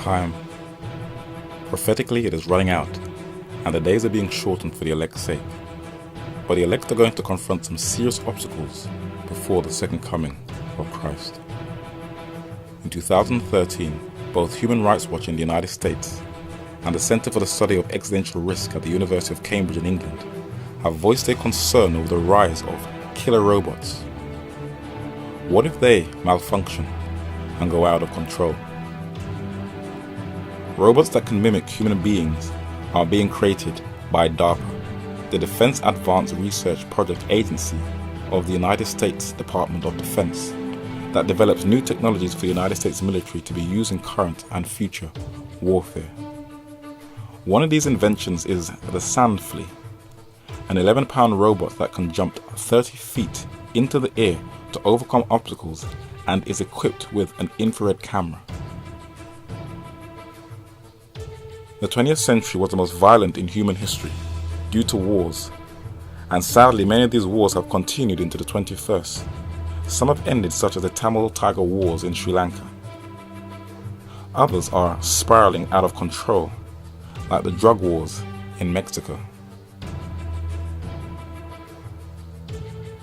time. Prophetically, it is running out, and the days are being shortened for the elect's sake. But the elect are going to confront some serious obstacles before the second coming of Christ. In 2013, both Human Rights Watch in the United States and the Center for the Study of Existential Risk at the University of Cambridge in England have voiced their concern over the rise of killer robots. What if they malfunction and go out of control? Robots that can mimic human beings are being created by DARPA, the Defense Advanced Research Project Agency of the United States Department of Defense, that develops new technologies for the United States military to be used in current and future warfare. One of these inventions is the Sand Flea, an 11-pound robot that can jump 30 feet into the air to overcome obstacles and is equipped with an infrared camera. The 20th century was the most violent in human history due to wars, and sadly many of these wars have continued into the 21st. Some have ended, such as the Tamil Tiger Wars in Sri Lanka. Others are spiraling out of control, like the drug wars in Mexico.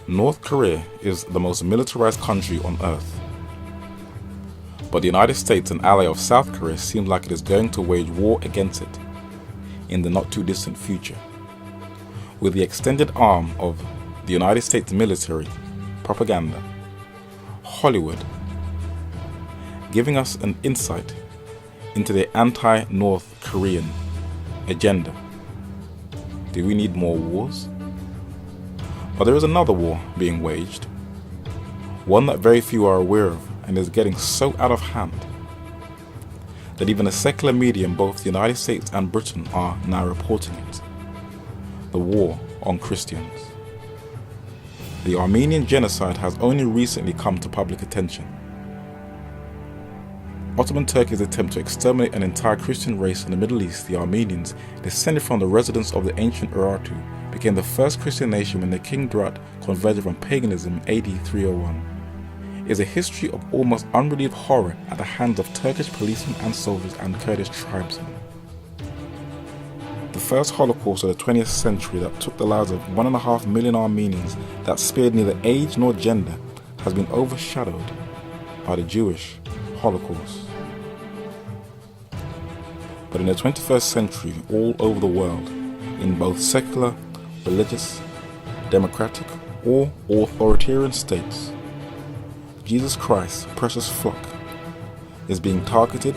North Korea is the most militarized country on earth. But the United States, an ally of South Korea, seems like it is going to wage war against it in the not too distant future. With the extended arm of the United States military, propaganda, Hollywood, giving us an insight into their anti-North Korean agenda. Do we need more wars? But there is another war being waged, one that very few are aware of, and is getting so out of hand that even the secular media in both the United States and Britain are now reporting it. The war on Christians. The Armenian genocide has only recently come to public attention. Ottoman Turkey's attempt to exterminate an entire Christian race in the Middle East, the Armenians, descended from the residents of the ancient Urartu, became the first Christian nation when their king Durat converted from paganism in AD 301. Is a history of almost unrelieved horror at the hands of Turkish policemen and soldiers and Kurdish tribesmen. The first Holocaust of the 20th century that took the lives of 1.5 million Armenians, that spared neither age nor gender, has been overshadowed by the Jewish Holocaust. But in the 21st century, all over the world, in both secular, religious, democratic, or authoritarian states, Jesus Christ's precious flock is being targeted,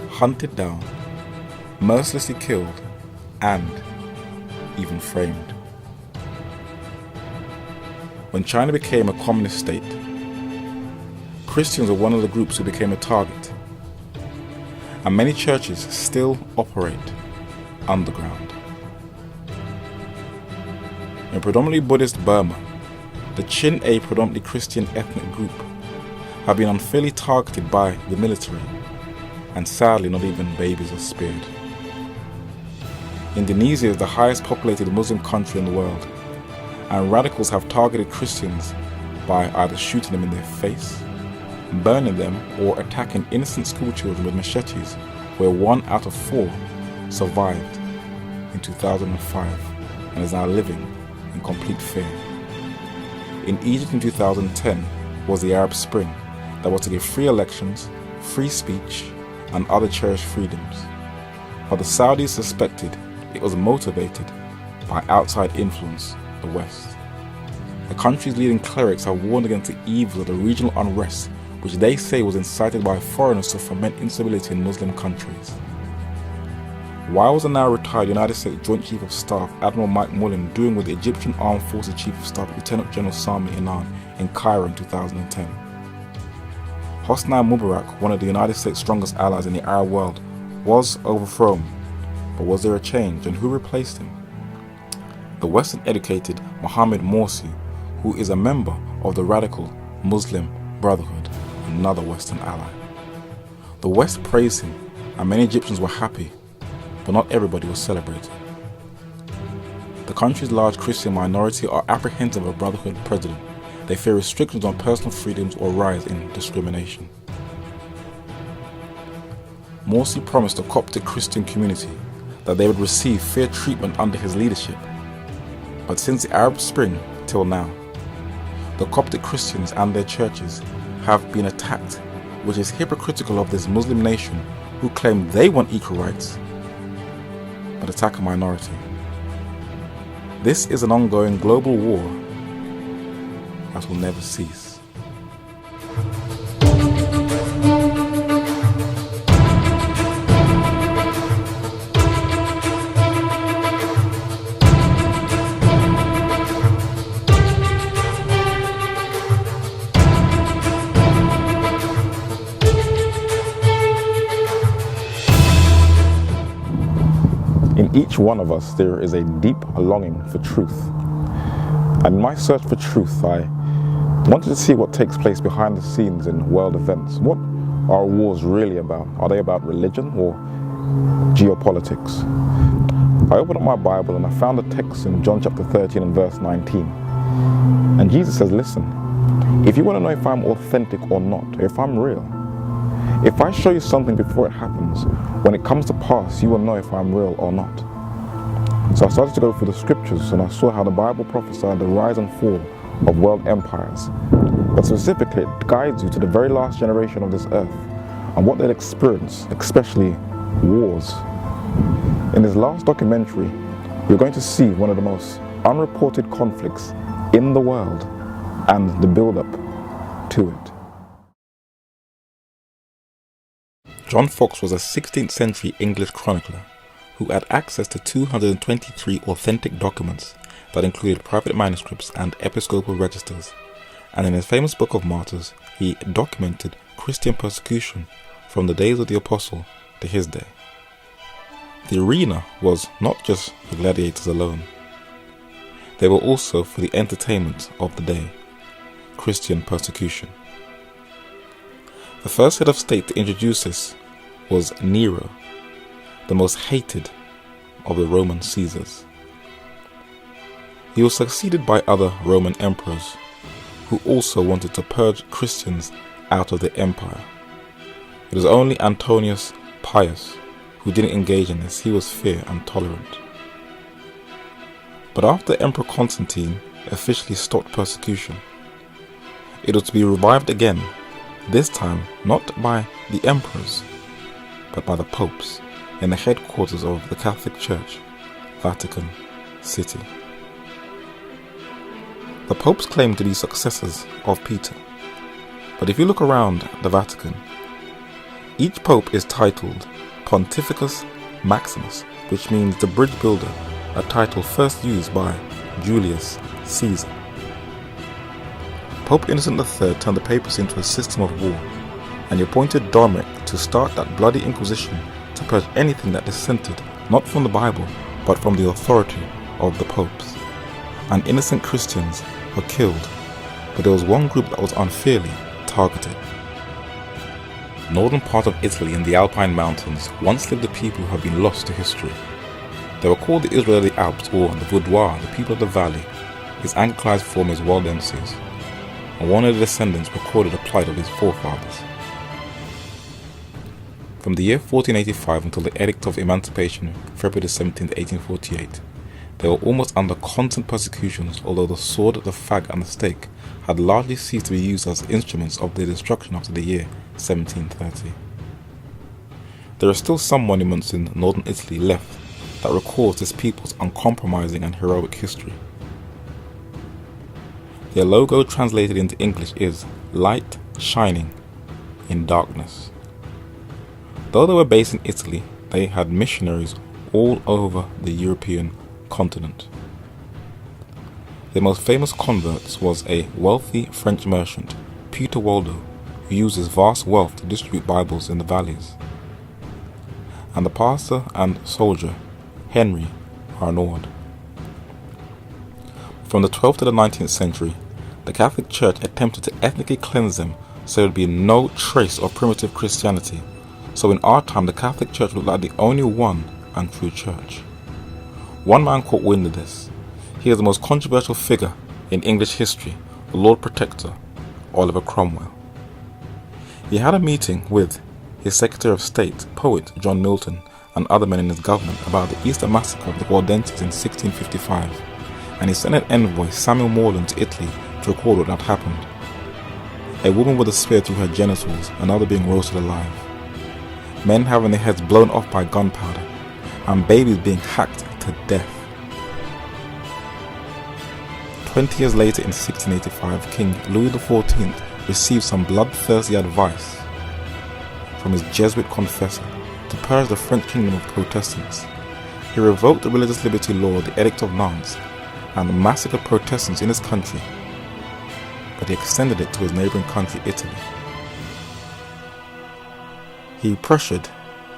hunted down, mercilessly killed, and even framed. When China became a communist state, Christians were one of the groups who became a target, and many churches still operate underground. In predominantly Buddhist Burma, the Chin, a predominantly Christian ethnic group, have been unfairly targeted by the military, and sadly not even babies are spared. Indonesia is the highest populated Muslim country in the world, and radicals have targeted Christians by either shooting them in their face, burning them, or attacking innocent schoolchildren with machetes, where 1 out of 4 survived in 2005 and is now living in complete fear. In Egypt in 2010 was the Arab Spring that was to give free elections, free speech, and other cherished freedoms. But the Saudis suspected it was motivated by outside influence, the West. The country's leading clerics have warned against the evils of the regional unrest, which they say was incited by foreigners to foment instability in Muslim countries. Why was the now retired United States Joint Chief of Staff Admiral Mike Mullen doing with the Egyptian Armed Forces Chief of Staff Lieutenant General Sami Inan in Cairo in 2010? Hosni Mubarak, one of the United States' strongest allies in the Arab world, was overthrown. But was there a change, and who replaced him? The Western-educated Mohammed Morsi, who is a member of the radical Muslim Brotherhood, another Western ally. The West praised him, and many Egyptians were happy, but not everybody was celebrating. The country's large Christian minority are apprehensive of a Brotherhood president. They fear restrictions on personal freedoms or rise in discrimination. Morsi promised the Coptic Christian community that they would receive fair treatment under his leadership. But since the Arab Spring till now, the Coptic Christians and their churches have been attacked, which is hypocritical of this Muslim nation who claim they want equal rights, but attack a minority. This is an ongoing global war that will never cease. In each one of us, there is a deep longing for truth. And in my search for truth, I wanted to see what takes place behind the scenes in world events. What are wars really about? Are they about religion or geopolitics? I opened up my Bible and I found a text in John chapter 13 and verse 19. And Jesus says, listen, if you want to know if I'm authentic or not, if I'm real, if I show you something before it happens, when it comes to pass, you will know if I'm real or not. So I started to go through the scriptures and I saw how the Bible prophesied the rise and fall of world empires. But specifically, it guides you to the very last generation of this earth and what they'll experience, especially wars. In this last documentary, we're going to see one of the most unreported conflicts in the world and the build-up to it. John Fox was a 16th century English chronicler who had access to 223 authentic documents that included private manuscripts and episcopal registers, and in his famous Book of Martyrs, he documented Christian persecution from the days of the apostle to his day. The arena was not just for gladiators alone. They were also for the entertainment of the day, Christian persecution. The first head of state to introduce this was Nero, the most hated of the Roman Caesars. He was succeeded by other Roman emperors who also wanted to purge Christians out of the empire. It was only Antonius Pius who didn't engage in this. He was fair and tolerant. But after Emperor Constantine officially stopped persecution, it was to be revived again, this time not by the emperors, but by the popes in the headquarters of the Catholic Church, Vatican City. The popes claimed to be successors of Peter, but if you look around the Vatican, each pope is titled Pontificus Maximus, which means the bridge builder, a title first used by Julius Caesar. Pope Innocent III turned the papacy into a system of war, and he appointed Dominic to start that bloody inquisition to purge anything that dissented not from the Bible but from the authority of the popes. And innocent Christians were killed, but there was one group that was unfairly targeted. The northern part of Italy in the Alpine mountains once lived a people who have been lost to history. They were called the Israeli Alps, or the Vaudois, the people of the valley. His Anglicized form is Waldenses, and one of the descendants recorded the plight of his forefathers. From the year 1485 until the Edict of Emancipation, February 17, 1848, they were almost under constant persecutions, although the sword, the fag and the stake had largely ceased to be used as instruments of their destruction after the year 1730. There are still some monuments in northern Italy left that records this people's uncompromising and heroic history. Their logo translated into English is light shining in darkness. Though they were based in Italy, they had missionaries all over the European continent. Their most famous converts was a wealthy French merchant, Peter Waldo, who used his vast wealth to distribute Bibles in the valleys, and the pastor and soldier, Henry Arnaud. From the 12th to the 19th century, the Catholic Church attempted to ethnically cleanse them so there would be no trace of primitive Christianity. So in our time, the Catholic Church looked like the only one and true church. One man caught wind of this. He is the most controversial figure in English history, the Lord Protector, Oliver Cromwell. He had a meeting with his Secretary of State, poet John Milton, and other men in his government about the Easter massacre of the Waldenses in 1655, and he sent an envoy, Samuel Morland, to Italy to record what had happened. A woman with a spear through her genitals, another being roasted alive, men having their heads blown off by gunpowder, and babies being hacked to death. 20 years later, in 1685, King Louis XIV received some bloodthirsty advice from his Jesuit confessor to purge the French kingdom of Protestants. He revoked the religious liberty law, the Edict of Nantes, and massacred Protestants in his country, but he extended it to his neighbouring country, Italy. He pressured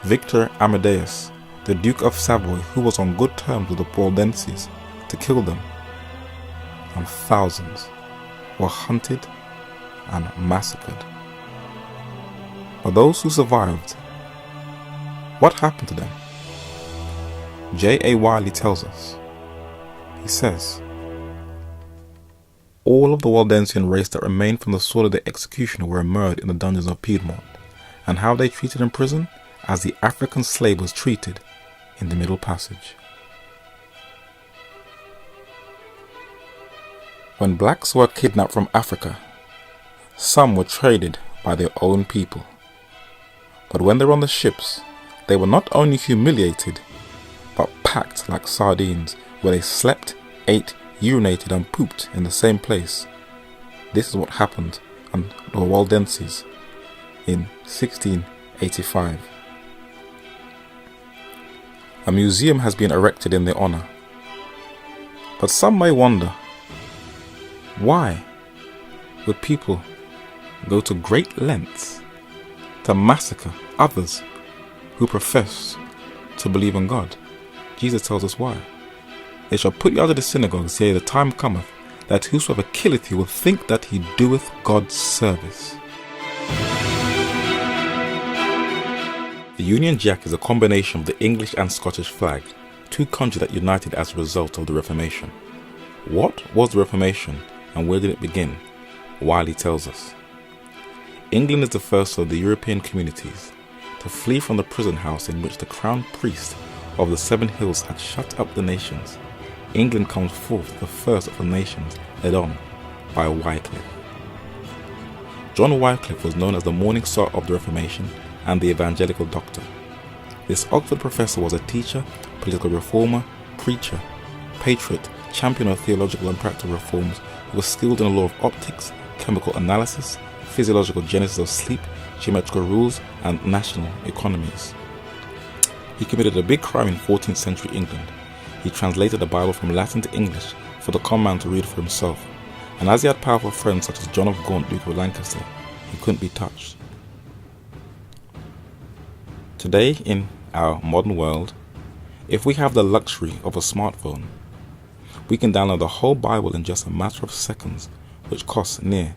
Victor Amadeus, the Duke of Savoy, who was on good terms with the Waldenses, to kill them, and thousands were hunted and massacred. But those who survived, what happened to them? J.A. Wiley tells us. He says, all of the Waldensian race that remained from the sword of the executioner were immured in the dungeons of Piedmont, and how they treated in prison as the African slave was treated in the Middle Passage. When blacks were kidnapped from Africa, some were traded by their own people. But when they were on the ships, they were not only humiliated, but packed like sardines, where they slept, ate, urinated and pooped in the same place. This is what happened on the Waldenses in 1685. A museum has been erected in their honor. But some may wonder, why would people go to great lengths to massacre others who profess to believe in God? Jesus tells us why. They shall put you out of the synagogues, yea, the time cometh, that whosoever killeth you will think that he doeth God's service. The Union Jack is a combination of the English and Scottish flag, two countries that united as a result of the Reformation. What was the Reformation and where did it begin? Wiley tells us. England is the first of the European communities to flee from the prison house in which the crown priest of the Seven Hills had shut up the nations. England comes forth the first of the nations led on by Wycliffe. John Wycliffe was known as the Morning Star of the Reformation and the Evangelical Doctor. This Oxford professor was a teacher, political reformer, preacher, patriot, champion of theological and practical reforms, who was skilled in the law of optics, chemical analysis, physiological genesis of sleep, geometrical rules, and national economies. He committed a big crime in 14th century England. He translated the Bible from Latin to English for the common man to read for himself, and as he had powerful friends such as John of Gaunt, Duke of Lancaster, he couldn't be touched. Today, in our modern world, if we have the luxury of a smartphone, we can download the whole Bible in just a matter of seconds, which costs near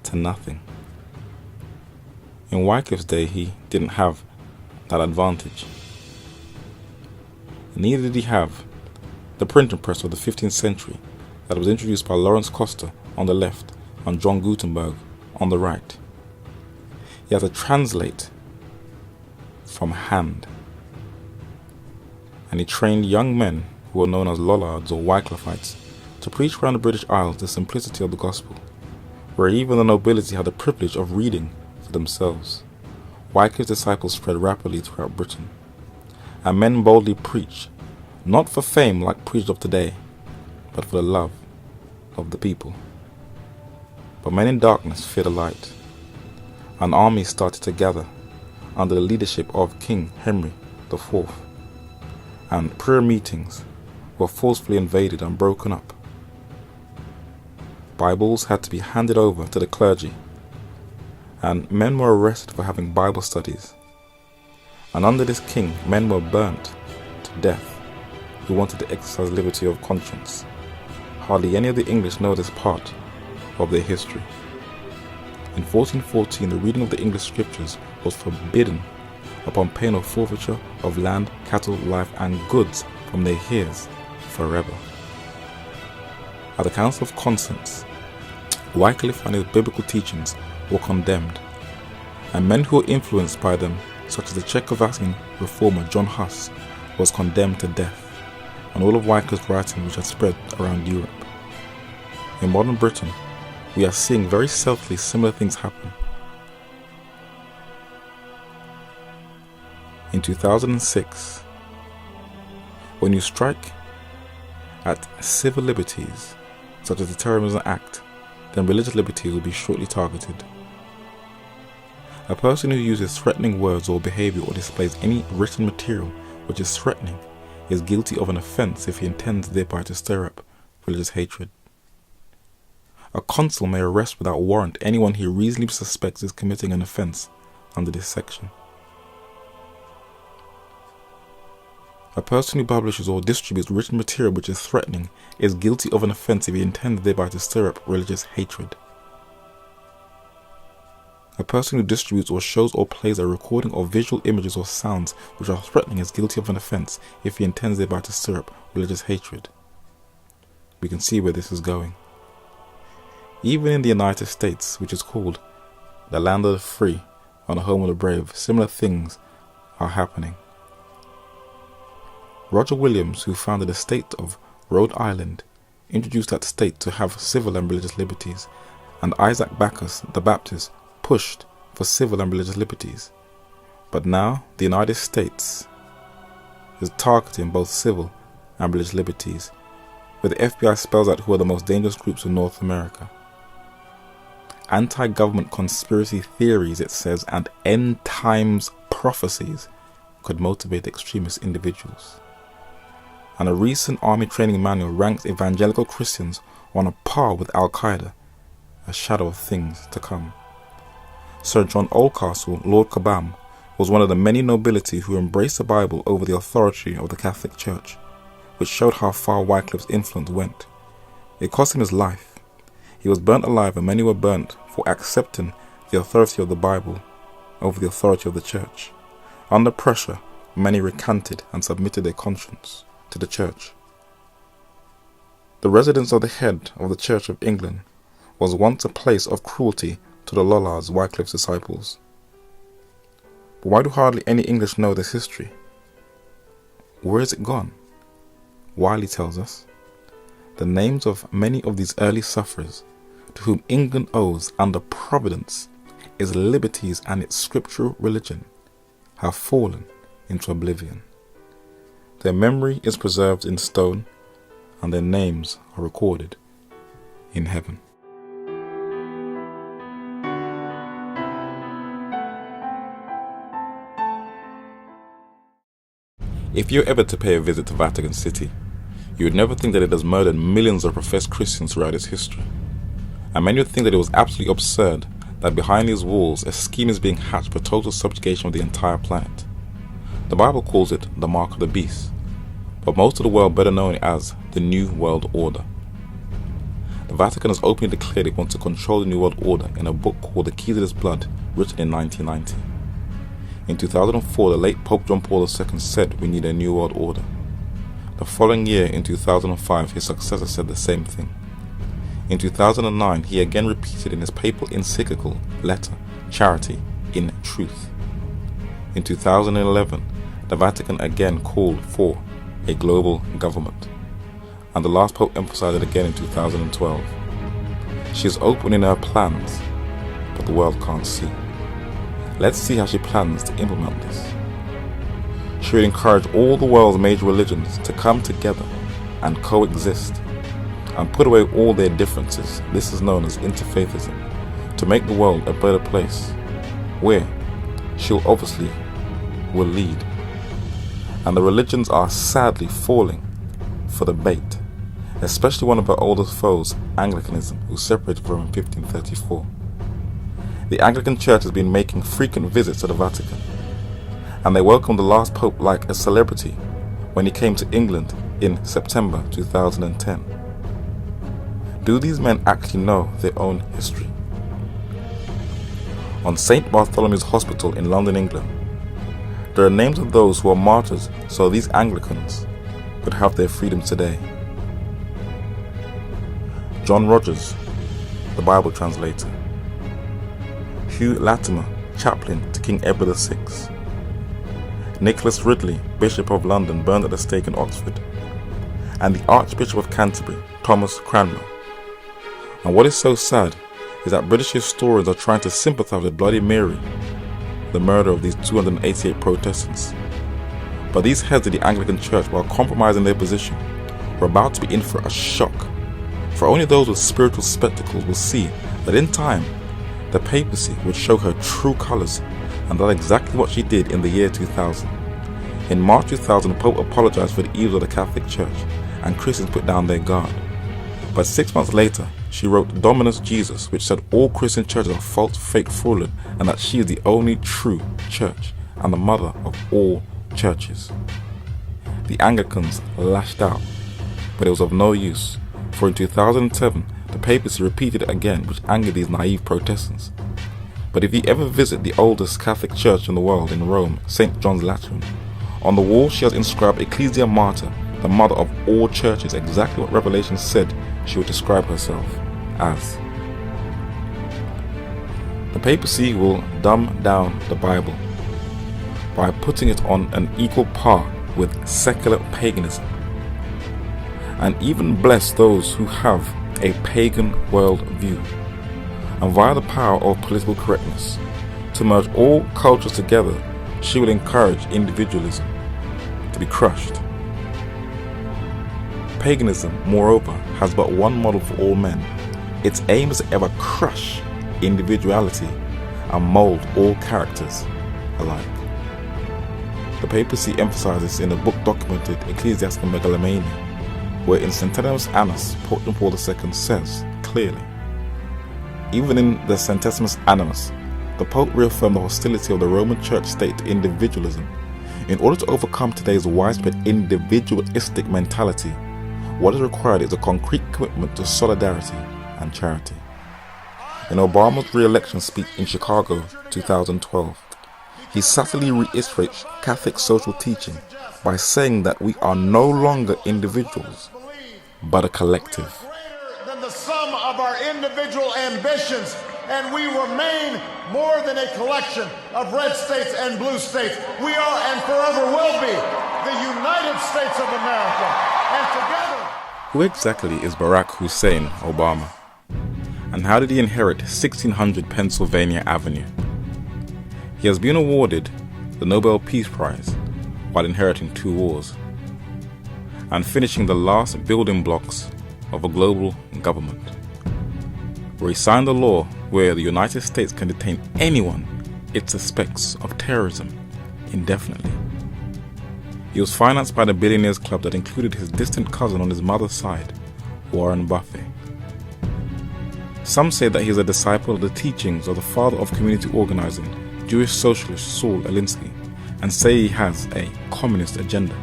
to nothing. In Wycliffe's day, he didn't have that advantage. Neither did he have the printing press of the 15th century that was introduced by Lawrence Coster on the left and John Gutenberg on the right. He had to translate from hand, and he trained young men who were known as Lollards or Wycliffites to preach around the British Isles the simplicity of the gospel, where even the nobility had the privilege of reading for themselves. Wycliffe's disciples spread rapidly throughout Britain, and men boldly preach, not for fame like preached of today, but for the love of the people. But men in darkness feared the light. An army started to gather under the leadership of King Henry IV, and prayer meetings were forcefully invaded and broken up. Bibles had to be handed over to the clergy, and men were arrested for having Bible studies. And under this king, men were burnt to death who wanted to exercise liberty of conscience. Hardly any of the English know this part of their history. In 1414, the reading of the English scriptures was forbidden upon pain of forfeiture of land, cattle, life, and goods from their heirs forever. At the Council of Constance, Wycliffe and his biblical teachings were condemned, and men who were influenced by them, such as the Czechoslovakian reformer John Huss, was condemned to death, and all of Wycliffe's writing which had spread around Europe. In modern Britain, we are seeing very stealthily similar things happen. In 2006, when you strike at civil liberties, such as the Terrorism Act, then religious liberties will be shortly targeted. A person who uses threatening words or behavior or displays any written material which is threatening is guilty of an offense if he intends thereby to stir up religious hatred. A consul may arrest without warrant anyone he reasonably suspects is committing an offense under this section. A person who publishes or distributes written material which is threatening is guilty of an offense if he intends thereby to stir up religious hatred. A person who distributes or shows or plays a recording of visual images or sounds which are threatening is guilty of an offense if he intends thereby to stir up religious hatred. We can see where this is going. Even in the United States, which is called the land of the free and the home of the brave, similar things are happening. Roger Williams, who founded the state of Rhode Island, introduced that state to have civil and religious liberties, and Isaac Backus, the Baptist, pushed for civil and religious liberties. But now the United States is targeting both civil and religious liberties, where the FBI spells out who are the most dangerous groups in North America. Anti-government conspiracy theories, it says, and end times prophecies could motivate extremist individuals. And a recent army training manual ranks evangelical Christians on a par with Al-Qaeda, a shadow of things to come. Sir John Oldcastle, Lord Cobham, was one of the many nobility who embraced the Bible over the authority of the Catholic Church, which showed how far Wycliffe's influence went. It cost him his life. He was burnt alive, and many were burnt for accepting the authority of the Bible over the authority of the Church. Under pressure, many recanted and submitted their conscience to the Church. The residence of the head of the Church of England was once a place of cruelty to the Lollards, Wycliffe's disciples. But why do hardly any English know this history? Where is it gone? Wiley tells us, the names of many of these early sufferers, to whom England owes under providence its liberties and its scriptural religion, have fallen into oblivion. Their memory is preserved in stone, and their names are recorded in heaven. If you're ever to pay a visit to Vatican City, you would never think that it has murdered millions of professed Christians throughout its history. And many would think that it was absolutely absurd that behind these walls a scheme is being hatched for total subjugation of the entire planet. The Bible calls it the mark of the beast, but most of the world better know it as the New World Order. The Vatican has openly declared it wants to control the New World Order in a book called The Keys of This Blood, written in 1990. In 2004, the late Pope John Paul II said we need a New World Order. The following year, in 2005, his successor said the same thing. In 2009, he again repeated in his papal encyclical letter, Charity in Truth. In 2011, the Vatican again called for a global government, and the last Pope emphasized it again in 2012. She is open in her plans, but the world can't see. Let's see how she plans to implement this. She will encourage all the world's major religions to come together and coexist and put away all their differences. This is known as interfaithism, to make the world a better place, where she'll obviously will lead. And the religions are sadly falling for the bait, especially one of her oldest foes, Anglicanism, who separated from in 1534. The Anglican Church has been making frequent visits to the Vatican, and they welcomed the last Pope like a celebrity when he came to England in September 2010. Do these men actually know their own history? On St. Bartholomew's Hospital in London, England, there are names of those who are martyrs so these Anglicans could have their freedom today. John Rogers, the Bible translator. Hugh Latimer, chaplain to King Edward VI. Nicholas Ridley, Bishop of London, burned at the stake in Oxford. And the Archbishop of Canterbury, Thomas Cranmer. And what is so sad is that British historians are trying to sympathise with Bloody Mary, the murder of these 288 Protestants. But these heads of the Anglican Church, while compromising their position, were about to be in for a shock. For only those with spiritual spectacles will see that in time, the papacy would show her true colours, and that's exactly what she did in the year 2000. In March 2000, the Pope apologised for the evils of the Catholic Church, and Christians put down their guard. But 6 months later, she wrote Dominus Jesus, which said all Christian churches are false, fake, fraudulent, and that she is the only true church and the mother of all churches. The Anglicans lashed out, but it was of no use, for in 2007, the papacy repeated it again, which angered these naive Protestants. But if you ever visit the oldest Catholic church in the world in Rome, St. John's Lateran, on the wall she has inscribed Ecclesia Mater, the mother of all churches, exactly what Revelation said she would describe herself as. The papacy will dumb down the Bible by putting it on an equal par with secular paganism, and even bless those who have a pagan world view, and via the power of political correctness, to merge all cultures together, she will encourage individualism to be crushed. Paganism, moreover, has but one model for all men. Its aim is to ever crush individuality and mold all characters alike. The papacy emphasizes in the book documented Ecclesiastical Megalomania, where in Centesimus Annus, Pope John Paul II says clearly, even in the Centesimus Animus, the Pope reaffirmed the hostility of the Roman Church state to individualism. In order to overcome today's widespread individualistic mentality, what is required is a concrete commitment to solidarity and charity. In Obama's re-election speech in Chicago 2012, he subtly reiterates Catholic social teaching by saying that we are no longer individuals, but a collective. Than the sum of our individual ambitions, and we remain more than a collection of red states and blue states. We are and forever will be the United States of America, and together. Who exactly is Barack Hussein Obama? And how did he inherit 1600 Pennsylvania Avenue? He has been awarded the Nobel Peace Prize while inheriting 2 wars and finishing the last building blocks of a global government, where he signed a law where the United States can detain anyone it suspects of terrorism indefinitely. He was financed by the Billionaires Club that included his distant cousin on his mother's side, Warren Buffett. Some say that he is a disciple of the teachings of the father of community organizing, Jewish socialist Saul Alinsky, and say he has a communist agenda.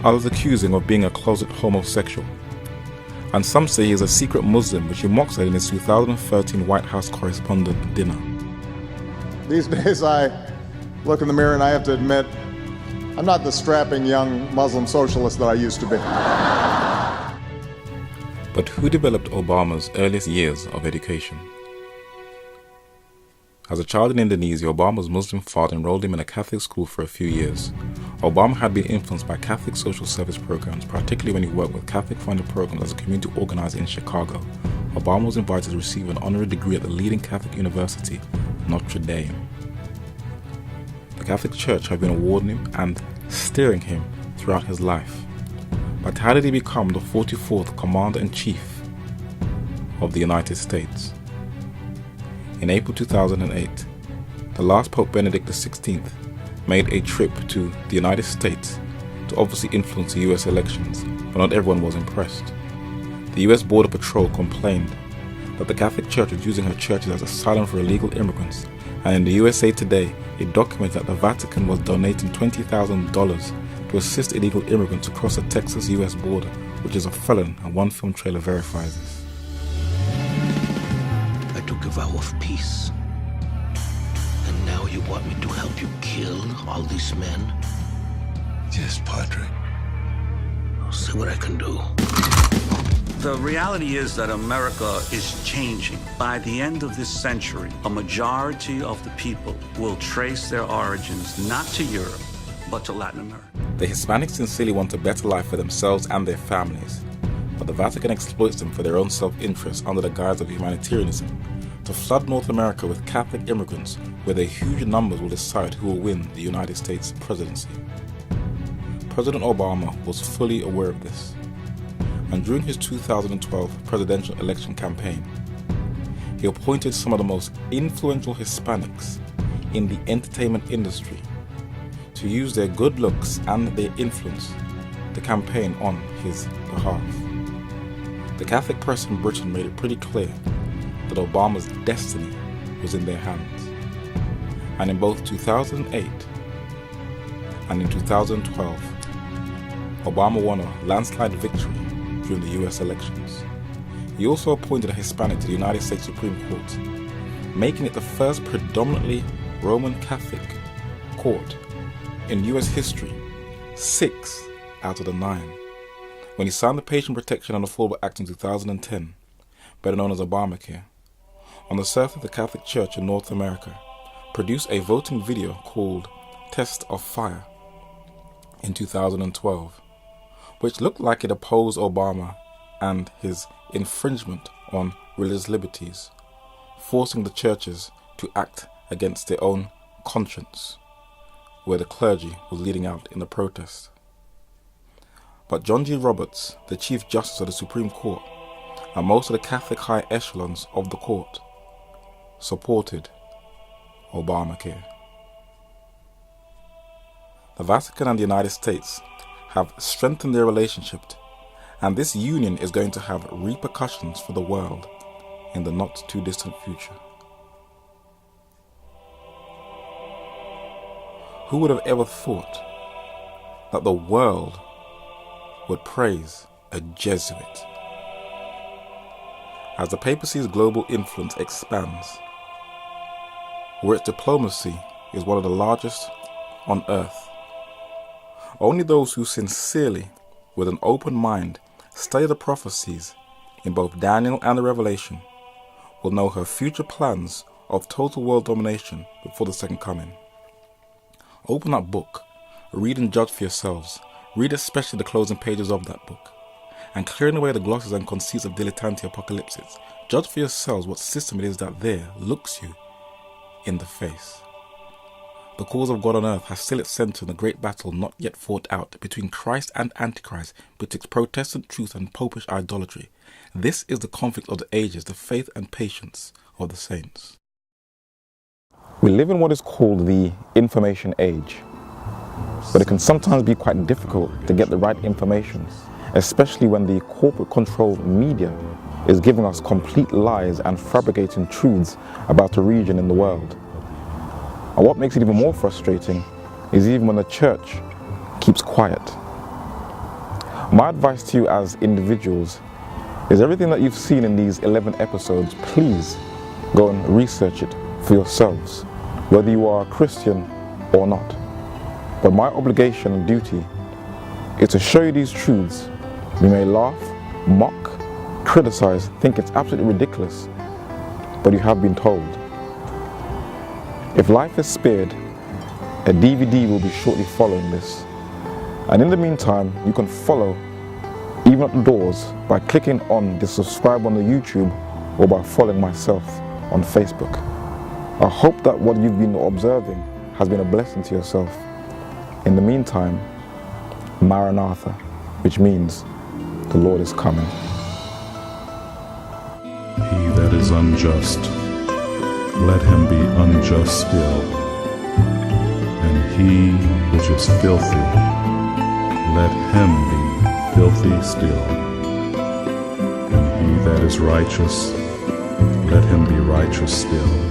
Others accuse him of being a closet homosexual. And some say he is a secret Muslim, which he mocks at in his 2013 White House correspondent dinner. These days I look in the mirror and I have to admit, I'm not the strapping young Muslim socialist that I used to be. But who developed Obama's earliest years of education? As a child in Indonesia, Obama's Muslim father enrolled him in a Catholic school for a few years. Obama had been influenced by Catholic social service programs, particularly when he worked with Catholic-funded programs as a community organizer in Chicago. Obama was invited to receive an honorary degree at the leading Catholic university, Notre Dame. The Catholic Church had been awarding him and steering him throughout his life. But how did he become the 44th Commander-in-Chief of the United States? In April 2008, the last Pope Benedict XVI made a trip to the United States to obviously influence the US elections, but not everyone was impressed. The US Border Patrol complained that the Catholic Church was using her churches as asylum for illegal immigrants, and in the USA Today, it documented that the Vatican was donating $20,000 to assist illegal immigrants across the Texas-US border, which is a felon, and one film trailer verifies this. I took a vow of peace, and now you want me to help you kill all these men? Yes, Padre. I'll see what I can do. The reality is that America is changing. By the end of this century, a majority of the people will trace their origins not to Europe, but to Latin America. The Hispanics sincerely want a better life for themselves and their families, but the Vatican exploits them for their own self-interest under the guise of humanitarianism, to flood North America with Catholic immigrants where their huge numbers will decide who will win the United States presidency. President Obama was fully aware of this, and during his 2012 presidential election campaign, he appointed some of the most influential Hispanics in the entertainment industry to use their good looks and their influence to campaign on his behalf. The Catholic press in Britain made it pretty clear that Obama's destiny was in their hands. And in both 2008 and in 2012, Obama won a landslide victory during the US elections. He also appointed a Hispanic to the United States Supreme Court, making it the first predominantly Roman Catholic court in US history, 6 out of the 9. When he signed the Patient Protection and Affordable Act in 2010, better known as Obamacare, on the surface, the Catholic Church in North America produced a voting video called Test of Fire in 2012, which looked like it opposed Obama and his infringement on religious liberties, forcing the churches to act against their own conscience, where the clergy was leading out in the protest. But John G. Roberts, the Chief Justice of the Supreme Court, and most of the Catholic high echelons of the court supported Obamacare. The Vatican and the United States have strengthened their relationship, and this union is going to have repercussions for the world in the not too distant future. Who would have ever thought that the world would praise a Jesuit? As the papacy's global influence expands, where its diplomacy is one of the largest on earth, only those who sincerely, with an open mind, study the prophecies in both Daniel and the Revelation will know her future plans of total world domination before the second coming. Open that book, read and judge for yourselves. Read especially the closing pages of that book, and clearing away the glosses and conceits of dilettante apocalypses, judge for yourselves what system it is that there looks you in the face. The cause of God on earth has still its center in the great battle not yet fought out between Christ and Antichrist, betwixt Protestant truth and Popish idolatry. This is the conflict of the ages, the faith and patience of the saints. We live in what is called the information age, but it can sometimes be quite difficult to get the right information, especially when the corporate-controlled media is giving us complete lies and fabricating truths about a region in the world. And what makes it even more frustrating is even when the church keeps quiet. My advice to you as individuals is everything that you've seen in these 11 episodes, please go and research it for yourselves, whether you are a Christian or not. But my obligation and duty is to show you these truths. You may laugh, mock, criticize, think it's absolutely ridiculous, but you have been told. If life is spared, a DVD will be shortly following this. And in the meantime, you can follow even at the doors by clicking on the subscribe on the YouTube or by following myself on Facebook. I hope that what you've been observing has been a blessing to yourself. In the meantime, Maranatha, which means the Lord is coming. He that is unjust, let him be unjust still. And he which is filthy, let him be filthy still. And he that is righteous, let him be righteous still.